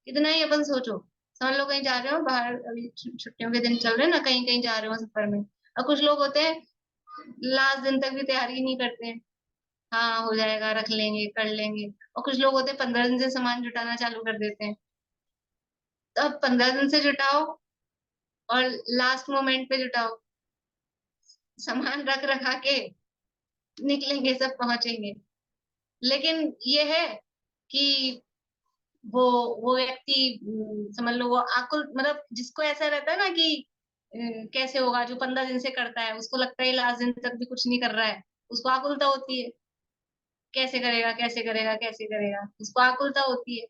कितना ही अपन सोचो, समझ लो कहीं जा रहे हो बाहर, अभी छुट्टियों के दिन चल रहे हैं ना, कहीं कहीं जा रहे हो सफर में, और कुछ लोग होते हैं लास्ट दिन तक भी तैयारी नहीं करते हैं, हाँ हो जाएगा, रख लेंगे, कर लेंगे। और कुछ लोग होते हैं 15 दिन से सामान जुटाना चालू कर देते हैं। तो अब 15 दिन से जुटाओ और लास्ट मोमेंट पे जुटाओ, सामान रख रखा के निकलेंगे सब, पहुंचेंगे। लेकिन ये है कि वो वो व्यक्ति समझ लो वो आकुल, मतलब जिसको ऐसा रहता है ना कि कैसे होगा, जो 15 दिन से करता है उसको लगता है लास्ट दिन तक भी कुछ नहीं कर रहा है, उसको आकुलता होती है, कैसे करेगा कैसे करेगा कैसे करेगा, उसको आकुलता होती है।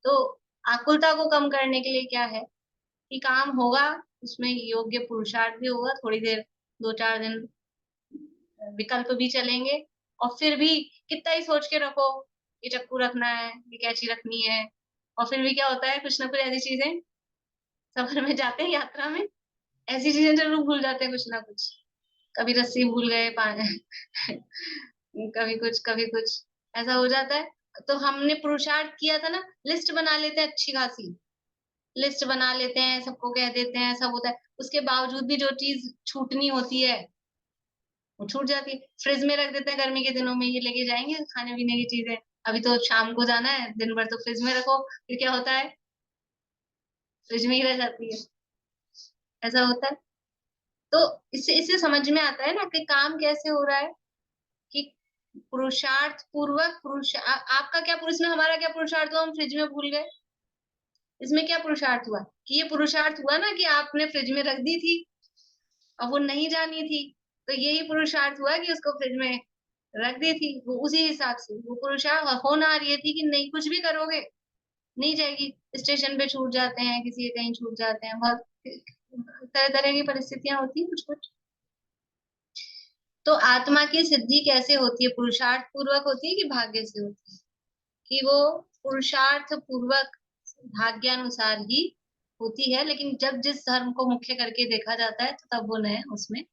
तो आकुलता को कम करने के लिए क्या है कि काम होगा, उसमें योग्य पुरुषार्थ भी होगा, थोड़ी देर 2-4 दिन विकल्प भी चलेंगे, और फिर भी कितना ही सोच के रखो ये चक्कू रखना है, ये कैंची रखनी है, और फिर भी क्या होता है, कुछ ना कुछ ऐसी चीजें, सफर में जाते हैं, यात्रा में ऐसी चीजें जरूर भूल जाते हैं कुछ ना कुछ। कभी रस्सी भूल गए, कभी कुछ ऐसा हो जाता है। तो हमने पुरुषार्थ किया था ना, लिस्ट बना लेते हैं, अच्छी खासी लिस्ट बना लेते हैं, सबको कह देते हैं, सब होता है, उसके बावजूद भी जो चीज छूटनी होती है वो छूट जाती है। फ्रिज में रख देते हैं, गर्मी के दिनों में ये लेके जाएंगे खाने पीने की चीजें, अभी तो शाम को जाना है, दिन भर तो फ्रिज में रखो, फिर क्या होता है, फ्रिज में ही रह जाती है, ऐसा होता है। तो इससे इससे समझ में आता है ना कि काम कैसे हो रहा है, कि पुरुषार्थ पूर्वक आपका क्या इसमें हमारा क्या पुरुषार्थ हुआ, हम फ्रिज में भूल गए, इसमें क्या पुरुषार्थ हुआ, कि ये पुरुषार्थ हुआ ना कि आपने फ्रिज में रख दी थी और वो नहीं जानी थी, तो यही पुरुषार्थ हुआ कि उसको फ्रिज में रख दी थी, वो उसी हिसाब से वो पुरुषार्थ होनहार ये थी कि नहीं कुछ भी करोगे नहीं जाएगी, स्टेशन पे छूट जाते हैं, किसी के कहीं छूट जाते हैं, बहुत तरह तरह की परिस्थितियां होती हैं कुछ कुछ। तो आत्मा की सिद्धि कैसे होती है, पुरुषार्थ पूर्वक होती है कि भाग्य से होती है, कि वो पुरुषार्थ पूर्वक भाग्यानुसार ही होती है, लेकिन जब जिस धर्म को मुख्य करके देखा जाता है तो तब वो नए उसमें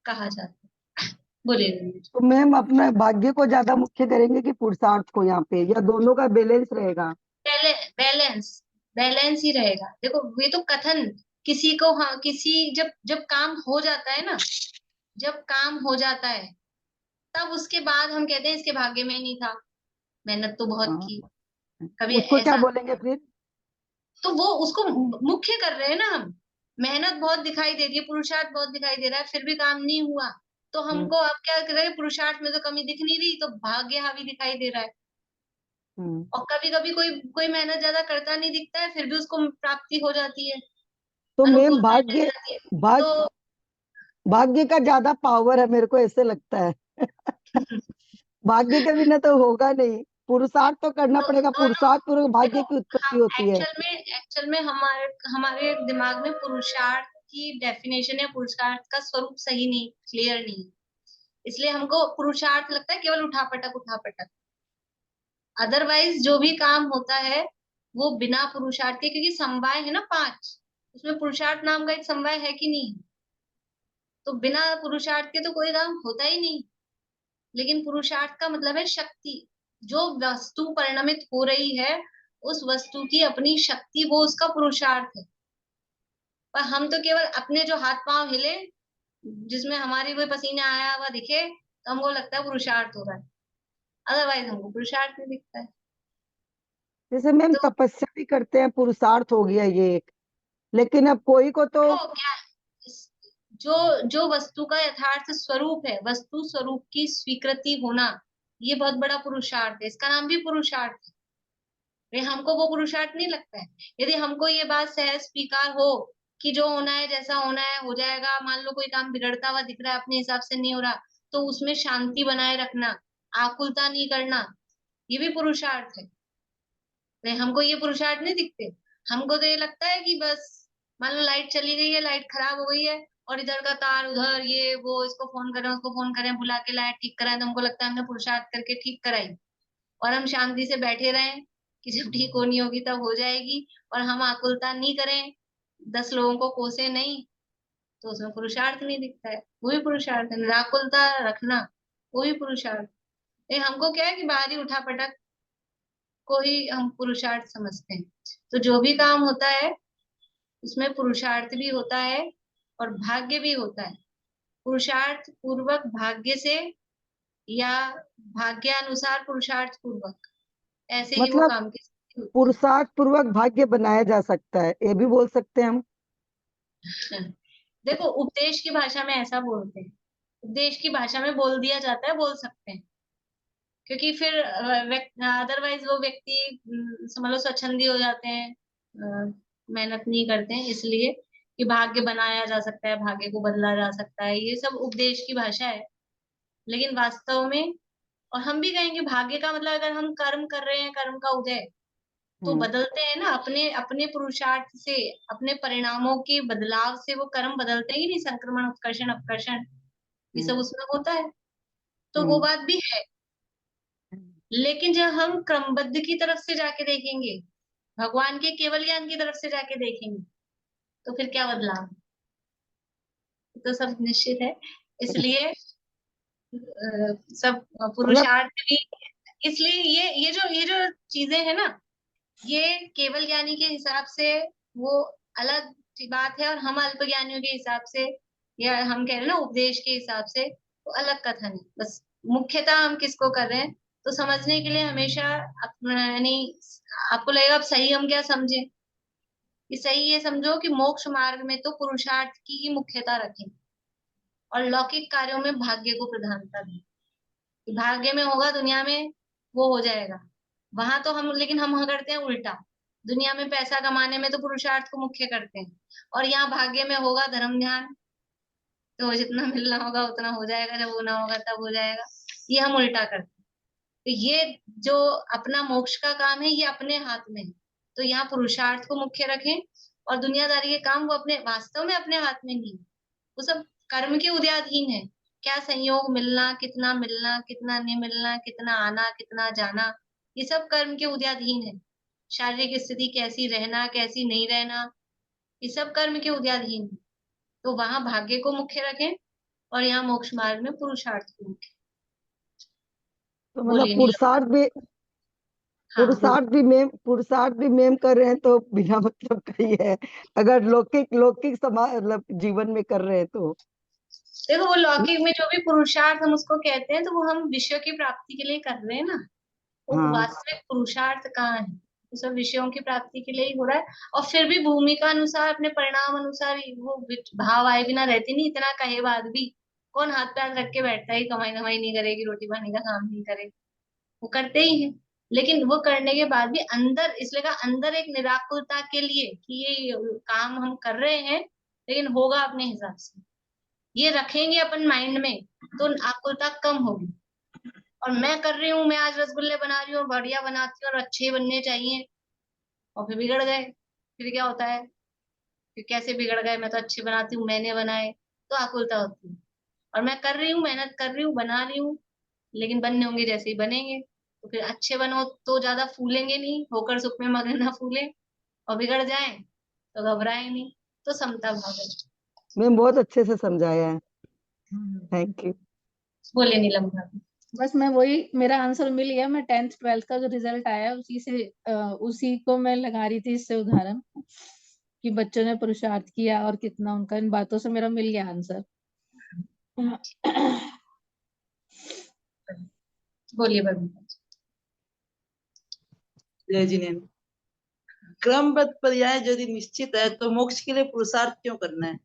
कहा जाता है। बोलिए रंजन जी। तो मैम अपना भाग्य को ज्यादा मुख्य करेंगे कि पुरुषार्थ को यहाँ पे, या दोनों का बैलेंस रहेगा? बैलेंस बैलेंस ही रहेगा। देखो ये तो कथन किसी को, हाँ किसी जब जब काम हो जाता है ना, जब काम हो जाता है तब उसके बाद हम कहते हैं इसके भाग्य में नहीं था, मेहनत तो बहुत हाँ, की, कभी उसको क्या ऐसा, बोलेंगे फिर? तो वो उसको मुख्य कर रहे हैं ना हम, मेहनत बहुत दिखाई दे रही है, पुरुषार्थ बहुत दिखाई दे रहा है, फिर भी काम नहीं हुआ, तो हमको अब क्या कर रहे हैं, पुरुषार्थ में तो कमी दिख नहीं रही, तो भाग्य हावी दिखाई दे रहा है। हम्म। और कभी कभी कोई कोई मेहनत ज्यादा करता नहीं दिखता है, फिर भी उसको प्राप्ति हो जाती है, तो मैम अनुकूलता मिल जाती है। भाग तो भाग्य का ज्यादा पावर है, मेरे को ऐसे लगता है। भाग्य के बिना तो होगा नहीं, पुरुषार्थ तो करना पड़ेगा, दोनों, पुरुषार्थ पूर्वक देखो भाग्य की उत्पत्ति हम होती है। एक्चुअल में हमारे हमारे दिमाग में पुरुषार्थ की डेफिनेशन या पुरुषार्थ का स्वरूप सही नहीं, क्लियर नहीं, इसलिए हमको पुरुषार्थ लगता है केवल उठापटक उठापटक। अदरवाइज जो भी काम होता है वो बिना पुरुषार्थ के, क्योंकि समवाय है ना 5, उसमें पुरुषार्थ नाम का एक समवाय है कि नहीं, तो बिना पुरुषार्थ के तो कोई काम होता ही नहीं। लेकिन पुरुषार्थ का मतलब है शक्ति, जो वस्तु परिणमित हो रही है उस वस्तु की अपनी शक्ति, वो उसका पुरुषार्थ है। पर हम तो केवल अपने जो हाथ पांव हिले, जिसमें हमारी कोई पसीना आया हुआ दिखे, तो हमको लगता है पुरुषार्थ हो रहा है, अदरवाइज हमको पुरुषार्थ नहीं दिखता है। जैसे मैम तो तपस्या भी करते हैं, पुरुषार्थ हो गया ये एक, लेकिन अब कोई को तो देखो क्या, जो जो वस्तु का यथार्थ स्वरूप है, वस्तु स्वरूप की स्वीकृति होना, ये बहुत बड़ा पुरुषार्थ है, इसका नाम भी पुरुषार्थ है। हमको वो पुरुषार्थ नहीं लगता है? यदि हमको ये बात सहज स्वीकार हो कि जो होना है जैसा होना है हो जाएगा, मान लो कोई काम बिगड़ता हुआ दिख रहा है, अपने हिसाब से नहीं हो रहा, तो उसमें शांति बनाए रखना, आकुलता नहीं करना, ये भी पुरुषार्थ है। हमको ये पुरुषार्थ नहीं दिखते, हमको तो ये लगता है कि बस मान लो लाइट चली गई है, लाइट खराब हो गई है, और इधर का तार उधर, ये वो, इसको फोन करें उसको फोन करें, बुला के लाइट ठीक कराएं, तो हमको लगता है हमने पुरुषार्थ करके ठीक कराई, और हम शांति से बैठे रहें कि जब ठीक होनी होगी तब हो जाएगी, और हम आकुलता नहीं करें, 10 लोगों को कोसे नहीं, तो उसमें पुरुषार्थ नहीं दिखता है, वो भी पुरुषार्थ है। निराकुलता रखना वो भी पुरुषार्थ है। हमको क्या है कि बाहरी उठापटक को ही हम पुरुषार्थ समझते हैं। तो जो भी काम होता है उसमें पुरुषार्थ भी होता है और भाग्य भी होता है। पुरुषार्थ पूर्वक भाग्य से, या भाग्यानुसार पुरुषार्थ पूर्वक, ऐसे ही वो मतलब काम की स्थिति होती पुरुषार्थ पूर्वक भाग्य बनाया जा सकता है, ये भी बोल सकते हैं हम? है। देखो उपदेश की भाषा में ऐसा बोलते हैं, उपदेश की भाषा में बोल दिया जाता है, बोल सकते हैं, क्योंकि फिर अदरवाइज वो व्यक्ति समझ लो स्वच्छंदी हो जाते हैं, मेहनत नहीं करते हैं, इसलिए कि भाग्य बनाया जा सकता है, भाग्य को बदला जा सकता है, ये सब उपदेश की भाषा है। लेकिन वास्तव में, और हम भी कहेंगे भाग्य का मतलब, अगर हम कर्म कर रहे हैं, कर्म का उदय, तो बदलते हैं ना, अपने अपने पुरुषार्थ से, अपने परिणामों के बदलाव से वो कर्म बदलते ही नहीं, संक्रमण उत्कर्षण अपकर्षण ये सब उसमें होता है। तो वो बात भी है, लेकिन जब हम क्रमबद्ध की तरफ से जाके देखेंगे, भगवान के केवल ज्ञान की तरफ से जाके देखेंगे, तो फिर क्या बदलाव, तो सब निश्चित है। इसलिए सब पुरुषार्थ भी, इसलिए ये जो चीजें है ना, ये केवल ज्ञानी के हिसाब से वो अलग बात है, और हम अल्प ज्ञानियों के हिसाब से, या हम कह रहे हैं ना उपदेश के हिसाब से, वो अलग कथन है। बस मुख्यतः हम किसको कर रहे हैं, तो समझने के लिए हमेशा यानी आपको लगेगा अब सही हम क्या समझे, कि सही ये समझो कि मोक्ष मार्ग में तो पुरुषार्थ की ही मुख्यता रखें, और लौकिक कार्यों में भाग्य को प्रधानता दें। भाग्य में होगा दुनिया में वो हो जाएगा, वहां तो हम, लेकिन हम करते हैं उल्टा, दुनिया में पैसा कमाने में तो पुरुषार्थ को मुख्य करते हैं, और यहाँ भाग्य में होगा धर्म ध्यान, तो जितना मिलना होगा उतना हो जाएगा, जब होना होगा तब हो जाएगा, ये हम उल्टा करते हैं। तो ये जो अपना मोक्ष का काम है ये अपने हाथ में है, तो यहाँ पुरुषार्थ को मुख्य रखें, और दुनियादारी के काम वो अपने वास्तव में अपने हाथ में नहीं, वो सब कर्म के उदयाधीन है। क्या संयोग मिलना, कितना नहीं मिलना, कितना आना कितना जाना, ये सब कर्म के उदयाधीन है। शारीरिक स्थिति कैसी रहना कैसी नहीं रहना, ये सब कर्म के उदयाधीन है। तो वहां भाग्य को मुख्य रखें, और यहाँ मोक्ष मार्ग में पुरुषार्थ को मुख्य। तो मतलब पुरुषार्थ भी, हाँ, पुरुषार्थ भी मेम कर रहे हैं तो बिना मतलब का ही है, अगर लौकिक समाज मतलब जीवन में कर रहे हैं तो। देखो वो लौकिक में जो भी पुरुषार्थ हम उसको कहते हैं, तो वो हम विषय की प्राप्ति के लिए कर रहे हैं ना, वो वास्तविक पुरुषार्थ कहाँ है, वो सब विषयों की प्राप्ति के लिए ही हो रहा है। और फिर भी भूमिका अनुसार, अपने परिणाम अनुसार वो भाव आए बिना रहती नहीं। इतना कहे बाद भी कौन हाथ पैर रख के बैठता है, कमाई धमाई नहीं करेगी, रोटी पानी का काम नहीं करे, वो करते ही है। लेकिन वो करने के बाद भी अंदर, इसलिए कहा अंदर एक निराकुलता के लिए कि ये काम हम कर रहे हैं, लेकिन होगा अपने हिसाब से, ये रखेंगे अपन माइंड में, तो आकुलता कम होगी। और मैं कर रही हूँ, मैं आज रसगुल्ले बना रही हूँ, बढ़िया बनाती हूँ और अच्छे बनने चाहिए, और फिर बिगड़ गए, फिर क्या होता है, फिर कैसे बिगड़ गए, मैं तो अच्छे बनाती हूँ, मैंने बनाए, तो आकुलता होती है। और मैं कर रही हूँ, मेहनत कर रही हूँ, बना रही हूँ, लेकिन बनने होंगे जैसे ही बनेंगे, तो फिर अच्छे बनो तो ज्यादा फूलेंगे नहीं, होकर सुख में मगन ना फूले, और बिगड़ जाए तो घबराए नहीं, तो समता भाव है। मैं बहुत अच्छे से समझाया है, थैंक यू। बोले नीलम भाभी। बस मैं वही, मेरा आंसर मिल गया। मैं 10th 12th का जो रिजल्ट आया उसी को मैं लगा रही थी इससे उदाहरण, कि बच्चों ने पुरुषार्थ किया और कितना उनका, इन बातों से मेरा मिल गया आंसर। बोलिए भाभी। जय जिनेन्द्र, क्रमबद्ध पर्याय यदि निश्चित है तो मोक्ष के लिए पुरुषार्थ क्यों करना है?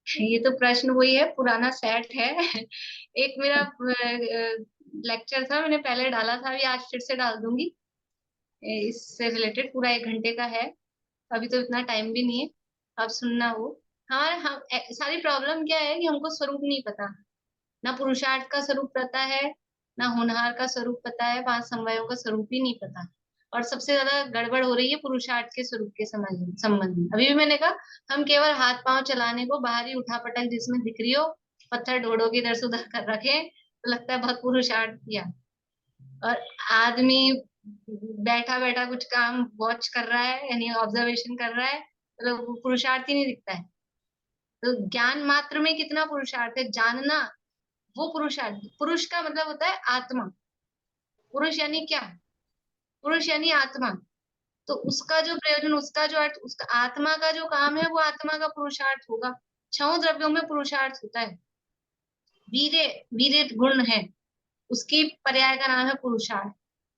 ये तो प्रश्न वही है, पुराना सेट है। एक मेरा लेक्चर था, मैंने पहले डाला था, अभी आज फिर से डाल दूंगी, इससे रिलेटेड पूरा 1 घंटे का है। अभी तो इतना टाइम भी नहीं है, अब सुनना वो। हाँ, हम सारी प्रॉब्लम क्या है कि हमको स्वरूप नहीं पता, ना पुरुषार्थ का स्वरूप पता है, ना होनहार का स्वरूप पता है, 5 समवायों का स्वरूप ही नहीं पता। और सबसे ज्यादा गड़बड़ हो रही है पुरुषार्थ के स्वरूप के संबंध में। अभी भी मैंने कहा, हम केवल हाथ पांव चलाने को, बाहरी उठापटक जिसमें दिख रही हो, पत्थर ढोड़ो की इधर से उधर कर रखे, तो लगता है बहुत पुरुषार्थ किया। और आदमी बैठा बैठा कुछ काम वॉच कर रहा है, यानी ऑब्जर्वेशन कर रहा है, तो पुरुषार्थ ही नहीं दिखता है। तो ज्ञान मात्र में कितना पुरुषार्थ है, जानना वो पुरुषार्थ। पुरुष का मतलब होता है आत्मा, पुरुष यानी क्या, पुरुष यानी आत्मा। तो उसका जो प्रयोजन, उसका जो अर्थ, उसका आत्मा का जो काम है, वो आत्मा का पुरुषार्थ होगा। 6 द्रव्यों में पुरुषार्थ होता है, वीर्य, वीर्य गुण है, उसकी पर्याय का नाम है पुरुषार्थ।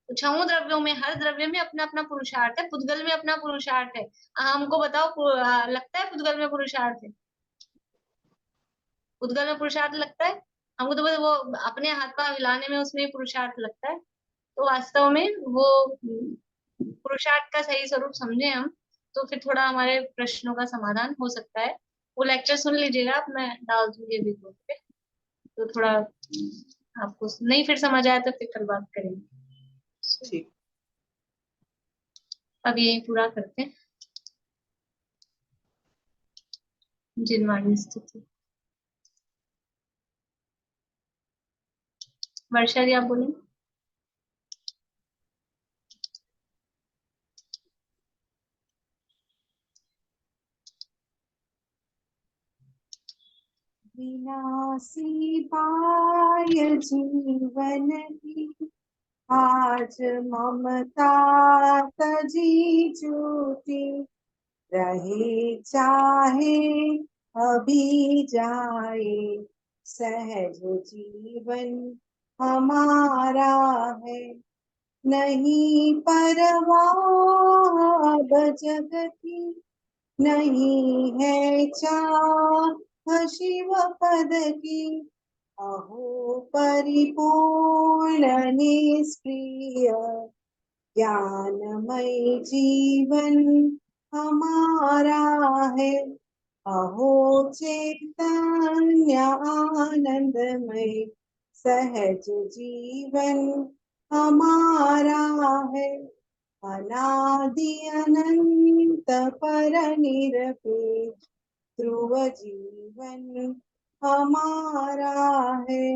तो 6 द्रव्यों में, हर द्रव्य में अपना अपना पुरुषार्थ है, पुद्गल में अपना पुरुषार्थ है। हमको बताओ, लगता है पुद्गल में पुरुषार्थ है? पुद्गल में पुरुषार्थ लगता है हमको? तो बस वो अपने हाथ पांव हिलाने में उसमें पुरुषार्थ लगता है। तो वास्तव में वो पुरुषार्थ का सही स्वरूप समझे हम, तो फिर थोड़ा हमारे प्रश्नों का समाधान हो सकता है। वो लेक्चर सुन लीजिएगा आप, मैं डाल दूंगी अभी ग्रुप पे, तो थोड़ा आपको नहीं फिर समझ आया तो फिर कल बात करेंगे। ठीक। अब यही पूरा करते हैं जिनवाणी स्थिति। वर्षा जी आप बोलें। विनाशी पाय जीवन की आज ममता तजी झूठी रहे चाहे अभी जाए सहज जीवन हमारा है नहीं परवाह अब जग की नहीं है चाह शिव पद की अहो परिपूर्ण निष्क्रिय ज्ञानमय जीवन हमारा है अहो चैतन्य आनंदमय सहज जीवन हमारा है अनादि अनंत पर निरपेक्ष ध्रुव जीवन हमारा है